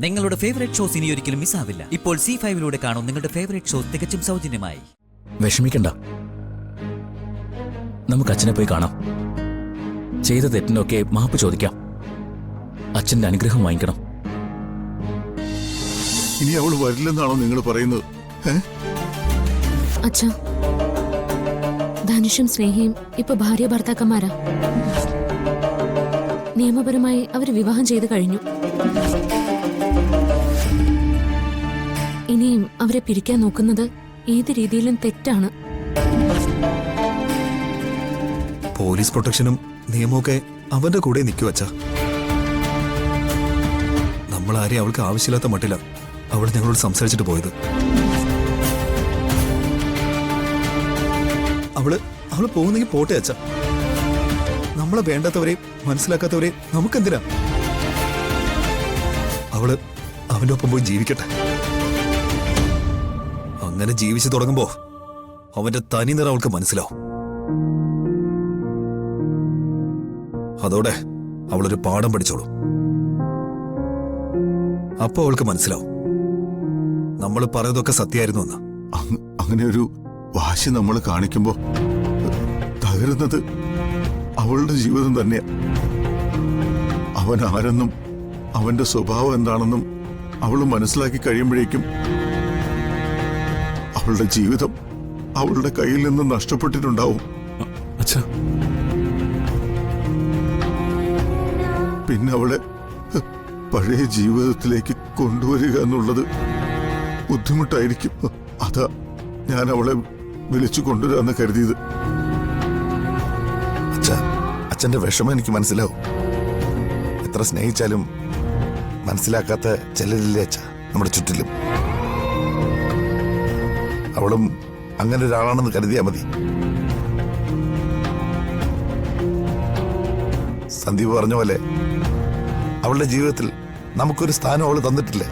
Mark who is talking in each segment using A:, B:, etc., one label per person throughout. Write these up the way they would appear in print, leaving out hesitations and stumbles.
A: നിങ്ങളുടെ favourite shows ഇനി ഒരിക്കലും മിസ്സാവില്ല. ഇപ്പോൾ C5 കാണും നിങ്ങളുടെ ഫേവറേറ്റ് ഷോസ് തികച്ചും സൗജന്യമായി.
B: വിഷമിക്കണ്ട, നമുക്ക് അച്ഛനെ പോയി കാണാം. ചെയ്ത തെറ്റിനൊക്കെ മാപ്പ് ചോദിക്കാം. അച്ഛന്റെ അനുഗ്രഹം വാങ്ങിക്കണം.
C: ഇനി അവള് വരില്ലെന്നാണോ നിങ്ങൾ പറയുന്നത്?
D: അച്ഛാ, ധനുഷും സ്നേഹയും ഇപ്പൊ ഭാര്യ ഭർത്താക്കന്മാരാ. നിയമപരമായി അവർ വിവാഹം ചെയ്തു കഴിഞ്ഞു. ഇനിയും അവരെ പിരിക്കാൻ നോക്കുന്നത് ഏത് രീതിയിലും തെറ്റാണ്.
E: പോലീസ് പ്രൊട്ടക്ഷനും നിയമമൊക്കെ അവന്റെ കൂടെ നിൽക്കുവച്ച. നമ്മൾ ആരെയും അവൾക്ക് ആവശ്യമില്ലാത്ത മട്ടില്ല അവൾ ഞങ്ങളോട് സംസാരിച്ചിട്ട് പോയത്. അവള് പോകുന്നെങ്കിൽ പോട്ടെ അച്ഛ. നമ്മളെ വേണ്ടാത്തവരെയും മനസ്സിലാക്കാത്തവരെയും നമുക്കെന്തിനാ? അവള് അവന്റെ ഒപ്പം പോയി ജീവിക്കട്ടെ. അങ്ങനെ ജീവിച്ചു തുടങ്ങുമ്പോ അവന്റെ തനി നിറം അവൾക്ക് മനസ്സിലാവും. അതോടെ അവളൊരു പാഠം പഠിച്ചോളൂ. അപ്പൊ അവൾക്ക് മനസ്സിലാവും നമ്മൾ പറയുന്നതൊക്കെ സത്യമായിരുന്നു എന്ന്.
C: അങ്ങനെ ഒരു വാശി നമ്മൾ കാണിക്കുമ്പോ തകരുന്നത് അവളുടെ ജീവിതം തന്നെയാ. അവൻ ആരെന്നും അവന്റെ സ്വഭാവം എന്താണെന്നും അവള് മനസ്സിലാക്കി കഴിയുമ്പോഴേക്കും അവളുടെ ജീവിതം അവളുടെ കയ്യിൽ നിന്ന് നഷ്ടപ്പെട്ടിട്ടുണ്ടാവും.
E: അച്ഛാ,
C: പിന്നെ അവളെ പഴയ ജീവിതത്തിലേക്ക് കൊണ്ടുവരിക എന്നുള്ളത് ബുദ്ധിമുട്ടായിരിക്കും. അതാ ഞാൻ അവളെ വിളിച്ചു കൊണ്ടുവരാന്ന് കരുതിയത്.
F: അച്ഛന്റെ വിഷമം എനിക്ക് മനസ്സിലാവും. എത്ര സ്നേഹിച്ചാലും മനസ്സിലാക്കാത്ത ചിലരില്ലേ അച്ഛ നമ്മുടെ ചുറ്റിലും. അവളും അങ്ങനെ ഒരാളാണെന്ന് കരുതിയാ മതി. സന്ദീപ് പറഞ്ഞ പോലെ അവളുടെ ജീവിതത്തിൽ നമുക്കൊരു സ്ഥാനം അവള് തന്നിട്ടില്ലേ.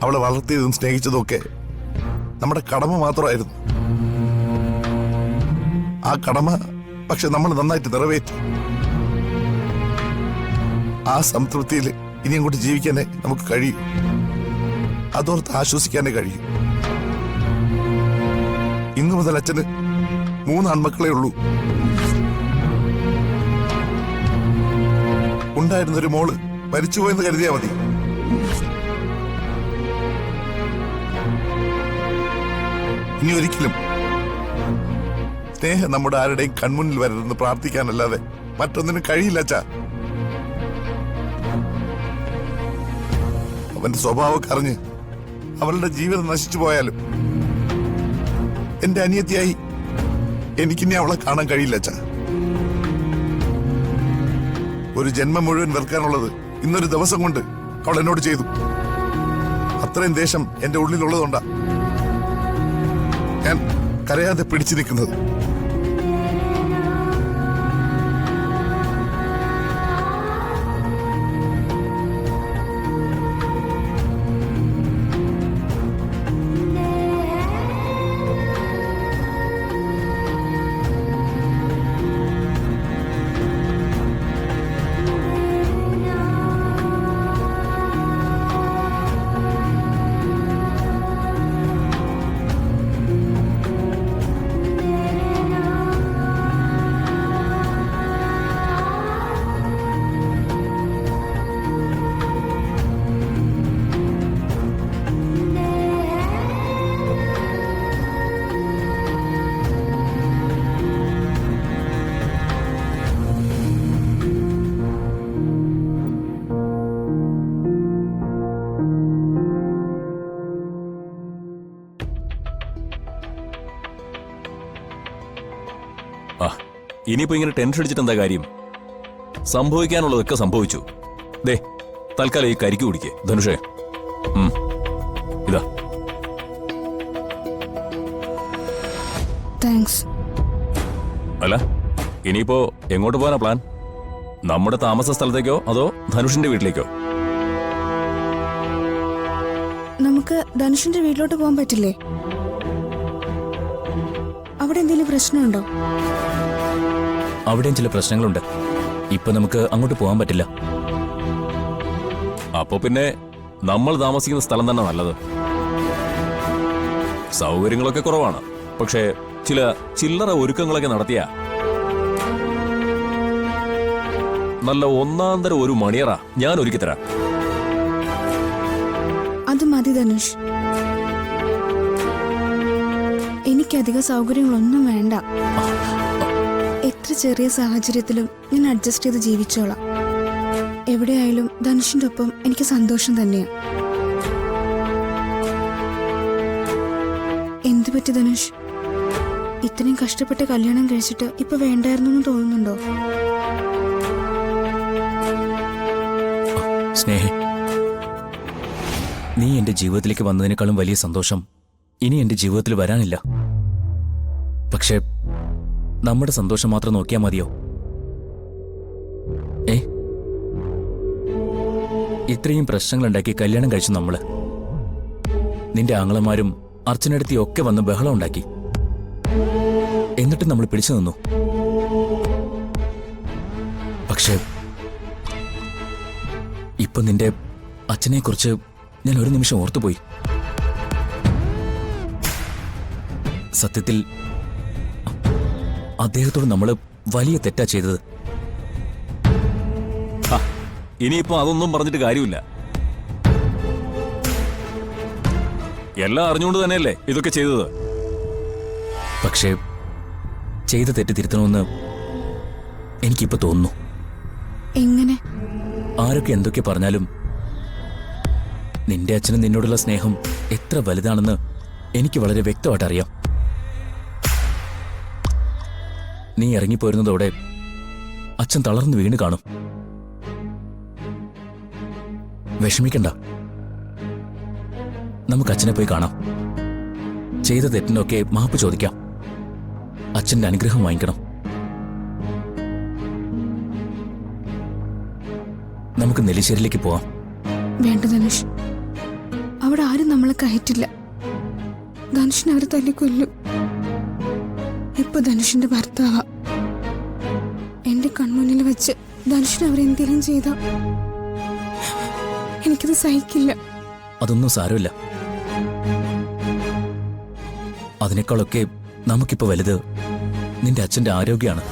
F: അവളെ വളർത്തിയതും സ്നേഹിച്ചതും ഒക്കെ നമ്മുടെ കടമ മാത്രമായിരുന്നു. ആ കടമ പക്ഷെ നമ്മൾ നന്നായിട്ട് നിറവേറ്റി. ആ സംതൃപ്തിയിൽ ഇനി അങ്ങോട്ട് ജീവിക്കാനേ നമുക്ക് കഴിയും. അതോർത്ത് ആശ്വസിക്കാനേ കഴിയും. ഇന്നു മുതൽ അച്ഛന് 3 ആൺമക്കളേ ഉള്ളൂ. ഉണ്ടായിരുന്നൊരു മോള് മരിച്ചുപോയെന്ന് കരുതിയാ മതി. ഇനി ഒരിക്കലും സ്നേഹം നമ്മുടെ ആരുടെയും കൺമുന്നിൽ വരരുതെന്ന് പ്രാർത്ഥിക്കാനല്ലാതെ മറ്റൊന്നിനും കഴിയില്ല അച്ഛാ. അവന്റെ സ്വഭാവമൊക്കെ അറിഞ്ഞ് അവളുടെ ജീവിതം നശിച്ചു പോയാലും എന്റെ അനിയത്തിയായി എനിക്കിനി അവളെ കാണാൻ കഴിയില്ല അച്ഛാ. ഒരു ജന്മം മുഴുവൻ വെറുക്കാനുള്ളത് ഇന്നൊരു ദിവസം കൊണ്ട് അവൾ എന്നോട് ചെയ്തു. അത്രയും ദേഷ്യം എന്റെ ഉള്ളിലുള്ളതുകൊണ്ടാ ഞാൻ കരയാതെ പിടിച്ചു നിൽക്കുന്നത്.
B: ഇനിയിപ്പോ ഇങ്ങനെ ടെൻഷൻ അടിച്ചിട്ട് എന്താ കാര്യം? സംഭവിക്കാനുള്ളതൊക്കെ സംഭവിച്ചു. ദേ, തൽക്കാലം ഈ കരിക്ക് കുടിക്കേ ധനുഷേ. ഇതാ.
D: താങ്ക്സ്.
B: അല്ല, ഇനിയിപ്പോ എങ്ങോട്ട് പോകാനാ പ്ലാൻ? നമ്മുടെ താമസ സ്ഥലത്തേക്കോ അതോ ധനുഷിന്റെ വീട്ടിലേക്കോ?
G: നമുക്ക് ധനുഷിന്റെ വീട്ടിലോട്ട് പോകാൻ പറ്റില്ലേ? അവിടെ എന്തെങ്കിലും പ്രശ്നമുണ്ടോ?
B: അവിടെയും ചില പ്രശ്നങ്ങളുണ്ട്. ഇപ്പൊ നമുക്ക് അങ്ങോട്ട് പോകാൻ പറ്റില്ല. അപ്പൊ പിന്നെ നമ്മൾ താമസിക്കുന്ന സ്ഥലം തന്നെ നല്ലത്. സൗകര്യങ്ങളൊക്കെ കുറവാണ്, പക്ഷേ ചില ചില്ലറ ഒരുക്കങ്ങളൊക്കെ നടത്തിയ നല്ല ഒന്നാന്തര ഒരു മണിയറ ഞാൻ ഒരുക്കി തരാം.
G: അത് മതി ധനുഷ്. എനിക്കധിക സൗകര്യങ്ങളൊന്നും വേണ്ട. എത്ര ചെറിയ സാഹചര്യത്തിലും ഞാൻ അഡ്ജസ്റ്റ് ചെയ്ത് ജീവിച്ചോളാം. എവിടെയായാലും ധനുഷിന്റെ ഒപ്പം എനിക്ക് സന്തോഷം തന്നെയാ. എന്തു പറ്റി ധനുഷ്? ഇത്രയും കഷ്ടപ്പെട്ട് കല്യാണം കഴിച്ചിട്ട് ഇപ്പൊ വേണ്ടായിരുന്നു എന്ന് തോന്നുന്നുണ്ടോ?
A: സ്നേഹ, നീ എന്റെ ജീവിതത്തിലേക്ക് വന്നതിനേക്കാളും വലിയ സന്തോഷം ഇനി എന്റെ ജീവിതത്തിൽ വരാനില്ല. പക്ഷെ നമ്മുടെ സന്തോഷം മാത്രം നോക്കിയാൽ മതിയോ? ഇത്രയും പ്രശ്നങ്ങളുണ്ടാക്കി കല്യാണം കഴിച്ചു നമ്മള്. നിന്റെ ആങ്ങളമാരും അർച്ചനടുത്തി ഒക്കെ വന്ന് ബഹളം ഉണ്ടാക്കി. എന്നിട്ട് നമ്മൾ പിടിച്ചു നിന്നു. പക്ഷെ ഇപ്പൊ നിന്റെ അച്ഛനെക്കുറിച്ച് ഞാൻ ഒരു നിമിഷം ഓർത്തുപോയി. സത്യത്തിൽ അദ്ദേഹത്തോട് നമ്മൾ വലിയ തെറ്റാ ചെയ്തത്.
B: ഇനിയിപ്പോ അതൊന്നും പറഞ്ഞിട്ട് കാര്യമില്ല. എല്ലാം അറിഞ്ഞുകൊണ്ട് തന്നെയല്ലേ ഇതൊക്കെ ചെയ്തത്.
A: പക്ഷേ ചെയ്ത തെറ്റ് തിരുത്തണമെന്ന് എനിക്കിപ്പോ തോന്നുന്നു.
G: എങ്ങനെ?
A: ആരൊക്കെ എന്തൊക്കെ പറഞ്ഞാലും നിന്റെ അച്ഛന് നിന്നോടുള്ള സ്നേഹം എത്ര വലുതാണെന്ന് എനിക്ക് വളരെ വ്യക്തമായിട്ട് അറിയാം. നീ ഇറങ്ങിപ്പോരുന്നതോടെ അച്ഛൻ തളർന്നു വീണ് കാണും. വിഷമിക്കണ്ട, നമുക്ക് അച്ഛനെ പോയി കാണാം. ചെയ്ത തെറ്റിനൊക്കെ മാപ്പ് ചോദിക്കാം. അച്ഛന്റെ അനുഗ്രഹം വാങ്ങിക്കണം. നമുക്ക് നെല്ലിശ്ശേരിയിലേക്ക് പോവാം.
G: വേണ്ട ധനുഷ്, അവിടെ ആരും നമ്മളെ കയറ്റില്ല. ധനുഷിനെ അവർ തല്ലിക്കൊല്ലും. ഇപ്പൊ ധനുഷിന്റെ ഭർത്താവ. എന്റെ കൺമുന്നിൽ വെച്ച് ധനുഷിനെ അവരെന്തെങ്കിലും ചെയ്ത എനിക്കത് സഹിക്കില്ല.
A: അതൊന്നും സാരമില്ല. അതിനേക്കാളൊക്കെ നമുക്കിപ്പോ വലുത് നിന്റെ അച്ഛന്റെ ആരോഗ്യമാണ്.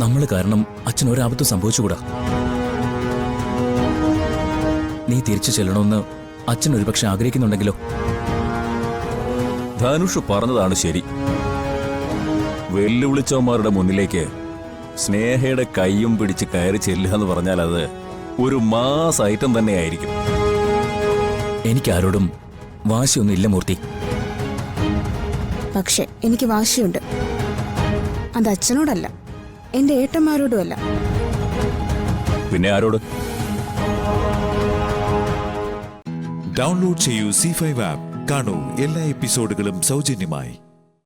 A: നമ്മൾ കാരണം അച്ഛൻ ഒരാപത്തും സംഭവിച്ചുകൂടാ. നീ തിരിച്ചു ചെല്ലണമെന്ന് അച്ഛൻ ഒരുപക്ഷെ ആഗ്രഹിക്കുന്നുണ്ടെങ്കിലോ?
B: ധനുഷ് പറഞ്ഞതാണ് ശരി. വെല്ലുവിളിച്ചവന്മാരുടെ മുന്നിലേക്ക് സ്നേഹയുടെ കൈയും പിടിച്ച് കയറി ചെല്ലുക എന്ന് പറഞ്ഞാൽ അത് ഒരു മാസ് ഐറ്റം തന്നെയായിരിക്കും.
A: എനിക്കാരോടും വാശിയൊന്നും ഇല്ല മൂർത്തി.
G: പക്ഷെ എനിക്ക് വാശിയുണ്ട്. അത് അച്ഛനോടല്ല, എന്റെ ഏട്ടന്മാരോടുമല്ല.
B: പിന്നെ ആരോട്?
H: ഡൗൺലോഡ് ചെയ്യൂ C5 ആപ്പ്. കാണൂ എല്ലാ എപ്പിസോഡുകളും സൗജന്യമായി.